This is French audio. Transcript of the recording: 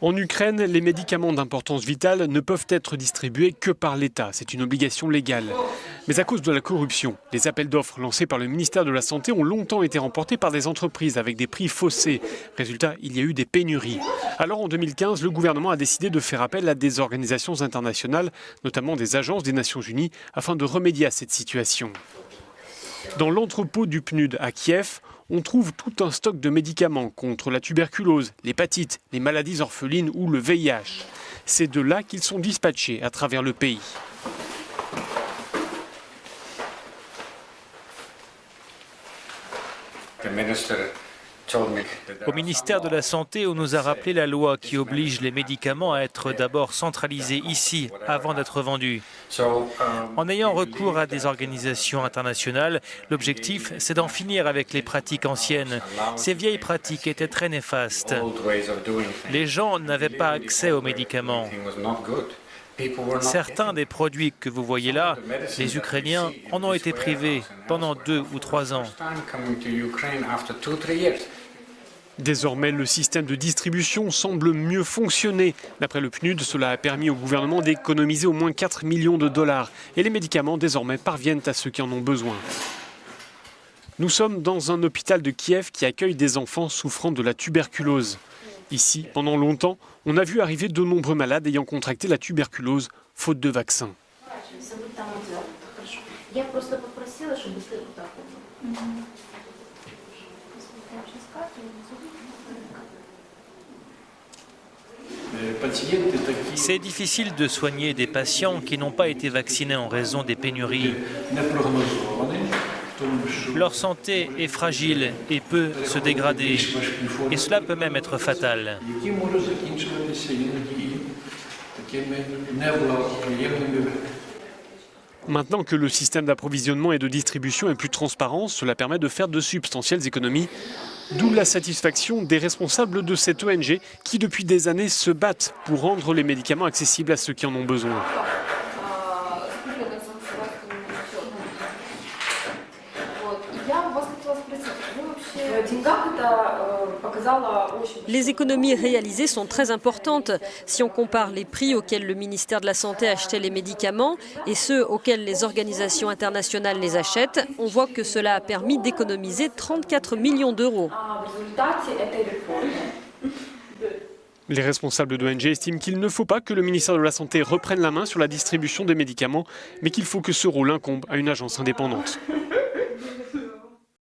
En Ukraine, les médicaments d'importance vitale ne peuvent être distribués que par l'État. C'est une obligation légale. Mais à cause de la corruption, les appels d'offres lancés par le ministère de la Santé ont longtemps été remportés par des entreprises avec des prix faussés. Résultat, il y a eu des pénuries. Alors en 2015, le gouvernement a décidé de faire appel à des organisations internationales, notamment des agences des Nations Unies, afin de remédier à cette situation. Dans l'entrepôt du PNUD à Kiev, on trouve tout un stock de médicaments contre la tuberculose, l'hépatite, les maladies orphelines ou le VIH. C'est de là qu'ils sont dispatchés à travers le pays. Au ministère de la Santé, on nous a rappelé la loi qui oblige les médicaments à être d'abord centralisés ici avant d'être vendus. En ayant recours à des organisations internationales, l'objectif, c'est d'en finir avec les pratiques anciennes. Ces vieilles pratiques étaient très néfastes. Les gens n'avaient pas accès aux médicaments. Certains des produits que vous voyez là, les Ukrainiens en ont été privés pendant 2 ou 3 ans. Désormais, le système de distribution semble mieux fonctionner. D'après le PNUD, cela a permis au gouvernement d'économiser au moins 4 millions de dollars. Et les médicaments, désormais, parviennent à ceux qui en ont besoin. Nous sommes dans un hôpital de Kiev qui accueille des enfants souffrant de la tuberculose. Ici, pendant longtemps, on a vu arriver de nombreux malades ayant contracté la tuberculose, faute de vaccin. C'est difficile de soigner des patients qui n'ont pas été vaccinés en raison des pénuries. Leur santé est fragile et peut se dégrader. Et cela peut même être fatal. Maintenant que le système d'approvisionnement et de distribution est plus transparent, cela permet de faire de substantielles économies. D'où la satisfaction des responsables de cette ONG qui, depuis des années, se battent pour rendre les médicaments accessibles à ceux qui en ont besoin. Les économies réalisées sont très importantes. Si on compare les prix auxquels le ministère de la Santé achetait les médicaments et ceux auxquels les organisations internationales les achètent, on voit que cela a permis d'économiser 34 millions d'euros. Les responsables d'ONG estiment qu'il ne faut pas que le ministère de la Santé reprenne la main sur la distribution des médicaments, mais qu'il faut que ce rôle incombe à une agence indépendante.